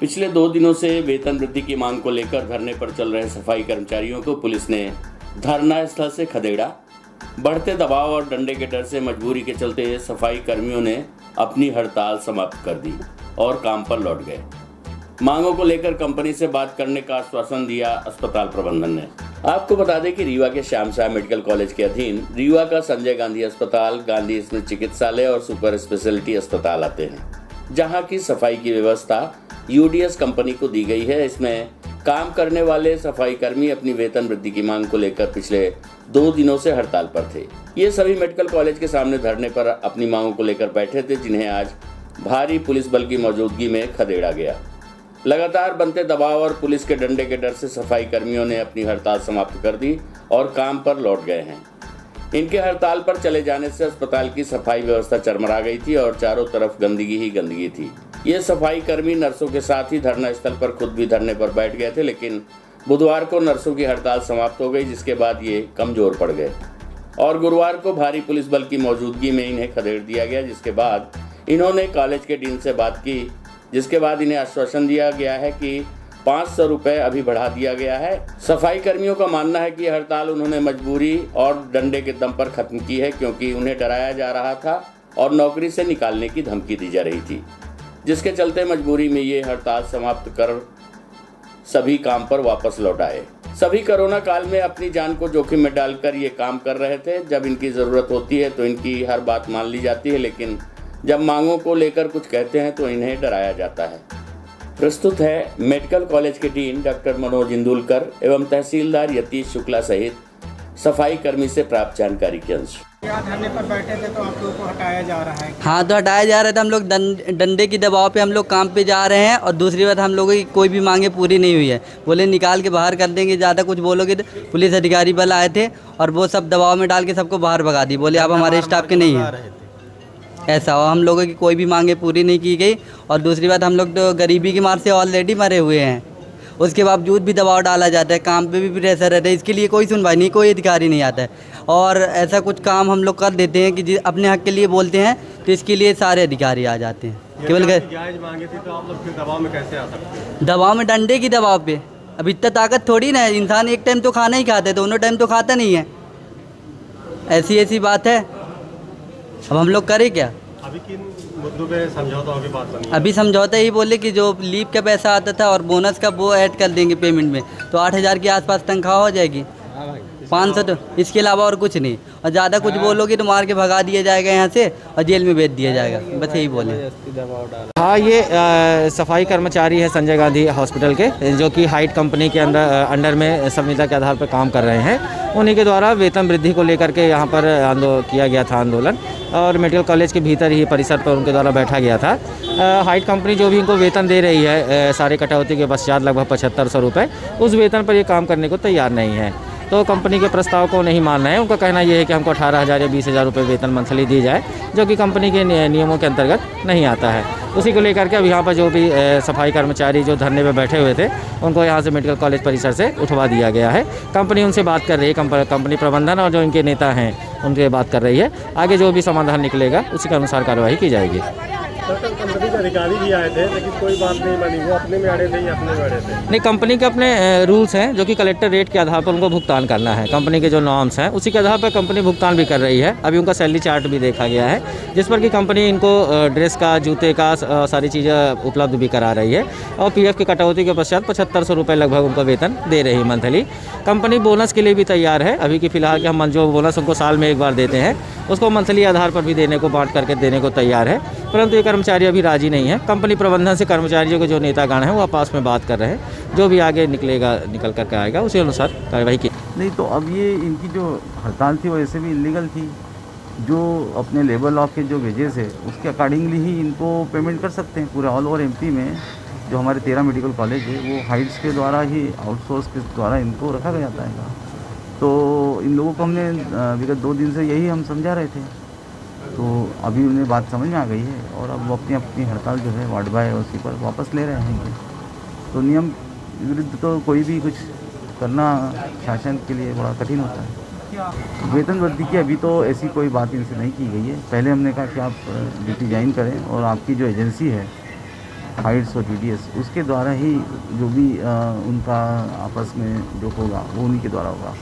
पिछले 2 दिनों से वेतन वृद्धि की मांग को लेकर धरने पर चल रहे सफाई कर्मचारियों को पुलिस ने धरना स्थल से खदेड़ा। बढ़ते दबाव और डंडे के डर से मजबूरी के चलते सफाई कर्मियों ने अपनी हड़ताल समाप्त कर दी और काम पर लौट गए। मांगों को लेकर कंपनी से बात करने का आश्वासन दिया अस्पताल प्रबंधन ने। आपको बता दें कि रीवा के श्याम साह मेडिकल कॉलेज के अधीन रीवा का संजय गांधी अस्पताल, गांधी स्मृति चिकित्सालय और सुपर स्पेशलिटी अस्पताल आते हैं, जहां की सफाई की व्यवस्था यूडीएस कंपनी को दी गई है। इसमें काम करने वाले सफाई कर्मी अपनी वेतन वृद्धि की मांग को लेकर पिछले 2 दिनों से हड़ताल पर थे। ये सभी मेडिकल कॉलेज के सामने धरने पर अपनी मांगों को लेकर बैठे थे, जिन्हें आज भारी पुलिस बल की मौजूदगी में खदेड़ा गया। लगातार बनते दबाव और पुलिस के डंडे के डर से सफाई कर्मियों ने अपनी हड़ताल समाप्त कर दी और काम पर लौट गए हैं। इनके हड़ताल पर चले जाने से अस्पताल की सफाई व्यवस्था चरमरा गई थी और चारों तरफ गंदगी ही गंदगी थी। ये सफाई कर्मी नर्सों के साथ ही धरना स्थल पर खुद भी धरने पर बैठ गए थे, लेकिन बुधवार को नर्सों की हड़ताल समाप्त हो गई, जिसके बाद ये कमजोर पड़ गए और गुरुवार को भारी पुलिस बल की मौजूदगी में इन्हें खदेड़ दिया गया, जिसके बाद इन्होंने कॉलेज के डीन से बात की, जिसके बाद इन्हें आश्वासन दिया गया है कि 500 रुपये अभी बढ़ा दिया गया है। सफाई कर्मियों का मानना है कि हड़ताल उन्होंने मजबूरी और डंडे के दम पर खत्म की है, क्योंकि उन्हें डराया जा रहा था और नौकरी से निकालने की धमकी दी जा रही थी, जिसके चलते मजबूरी में ये हड़ताल समाप्त कर सभी काम पर वापस लौट आए। सभी कोरोना काल में अपनी जान को जोखिम में डालकर ये काम कर रहे थे। जब इनकी ज़रूरत होती है तो इनकी हर बात मान ली जाती है, लेकिन जब मांगों को लेकर कुछ कहते हैं तो इन्हें डराया जाता है। प्रस्तुत है मेडिकल कॉलेज के डीन डॉक्टर मनोज इंदुलकर एवं तहसीलदार यतीश शुक्ला सहित सफाई कर्मी से प्राप्त जानकारी के अंश। धरने पर बैठे थे तो आप लोगों को हटाया जा रहा है? हाँ, तो हटाया जा रहा था। हम लोग डंडे की दबाव पे हम लोग काम पे जा रहे हैं और दूसरी बात हम लोगों की कोई भी मांगे पूरी नहीं हुई है। बोले निकाल के बाहर कर देंगे, ज़्यादा कुछ बोलोगे तो पुलिस अधिकारी बल आए थे और वो सब दबाव में डाल के सबको बाहर भगा दी। बोले आप हमारे स्टाफ के नहीं हैं। ऐसा हो, हम लोगों की कोई भी मांगे पूरी नहीं की गई और दूसरी बात हम लोग तो गरीबी की मार से ऑलरेडी मरे हुए हैं, उसके बावजूद भी दबाव डाला जाता है, काम पे भी प्रेशर रहता है। इसके लिए कोई सुनवाई नहीं, कोई अधिकारी नहीं आता है और ऐसा कुछ काम हम लोग कर देते हैं कि अपने हक के लिए बोलते हैं तो इसके लिए सारे अधिकारी आ जाते हैं। केवल जायज़ मांगे थी तो आप लोग फिर दबाव में कैसे आ सकते हैं? दबाव में डंडे की दबाव पे अब इतना ताकत थोड़ी ना है। इंसान एक टाइम तो खाना ही खाता है, दोनों टाइम तो खाता नहीं है। ऐसी बात है, अब हम लोग करें क्या? अभी किन मुद्दों पे समझौता होगी बात बनी? अभी समझौता ही बोले कि जो लीव का पैसा आता था और बोनस का वो ऐड कर देंगे पेमेंट में, तो 8,000 के आसपास तनख्वाह हो जाएगी। 500 तो इसके अलावा और कुछ नहीं, और ज़्यादा कुछ बोलोगे तो मार के भगा दिया जाएगा यहाँ से और जेल में भेज दिया जाएगा। बस यही बोले। हाँ, ये सफाई कर्मचारी है संजय गांधी हॉस्पिटल के, जो कि हाइट कंपनी के अंडर में संविदा के आधार पर काम कर रहे हैं। उन्हीं के द्वारा वेतन वृद्धि को लेकर के यहाँ पर किया गया था आंदोलन और मेडिकल कॉलेज के भीतर ही परिसर पर उनके द्वारा बैठा गया था। हाइट कंपनी जो भी इनको वेतन दे रही है सारे कटौती के पश्चात लगभग 7500 रुपये, उस वेतन पर ये काम करने को तैयार नहीं है। तो कंपनी के प्रस्ताव को नहीं मानना है। उनका कहना यह है कि हमको 18,000 या 20,000 रुपये वेतन मंथली दी जाए, जो कि कंपनी के नियमों के अंतर्गत नहीं आता है। उसी को लेकर के अब यहाँ पर जो भी सफाई कर्मचारी जो धरने पर बैठे हुए थे, उनको यहाँ से मेडिकल कॉलेज परिसर से उठवा दिया गया है। कंपनी उनसे बात कर रही है, कंपनी प्रबंधन और जो इनके नेता हैं उनसे बात कर रही है। आगे जो भी समाधान निकलेगा उसी के अनुसार कार्रवाई की जाएगी। कंपनी के अधिकारी भी आए थे, लेकिन कोई बात नहीं बनी। वो अपने में अड़े थे या अपने में अड़े थे? नहीं, कंपनी के अपने रूल्स हैं, जो कि कलेक्टर रेट के आधार पर उनको भुगतान करना है। कंपनी के जो नॉर्म्स हैं उसी के आधार पर कंपनी भुगतान भी कर रही है। अभी उनका सैलरी चार्ट भी देखा गया है, जिस पर कि कंपनी इनको ड्रेस का, जूते का, सारी चीज़ें उपलब्ध भी करा रही है और PF की कटौती के पश्चात 7500 रुपये लगभग उनको वेतन दे रही है मंथली। कंपनी बोनस के लिए भी तैयार है। अभी की फ़िलहाल कि हम जो बोनस उनको साल में एक बार देते हैं, उसको मंथली आधार पर भी देने को, बांट करके देने को तैयार है, परंतु ये कर्मचारी अभी राजी नहीं है। कंपनी प्रबंधन से कर्मचारियों के जो नेतागण हैं वो आपस में बात कर रहे हैं। जो भी आगे निकल करके आएगा उसी अनुसार कार्रवाई की। नहीं तो अब ये इनकी जो हड़ताल थी वो ऐसे भी इलीगल थी। जो अपने लेबर लॉ के जो वेजेस है उसके अकॉर्डिंगली ही इनको पेमेंट कर सकते हैं। पूरे ऑल ओवर MP में जो हमारे 13 मेडिकल कॉलेज है वो हाइट्स के द्वारा ही, आउटसोर्स के द्वारा इनको रखा गया जाता है। तो इन लोगों को हमने विगत 2 दिन से यही हम समझा रहे थे, तो अभी उन्हें बात समझ में आ गई है और अब वो अपनी हड़ताल जो है वार्ड बाय उसी पर वापस ले रहे हैं। तो नियम विरुद्ध तो कोई भी कुछ करना शासन के लिए बड़ा कठिन होता है। वेतन वृद्धि की अभी तो ऐसी कोई बात इनसे नहीं की गई है। पहले हमने कहा कि आप ड्यूटी ज्वाइन करें और आपकी जो एजेंसी है हाइट्स और TDS, उसके द्वारा ही जो भी उनका आपस में जो होगा वो उन्हीं के द्वारा होगा।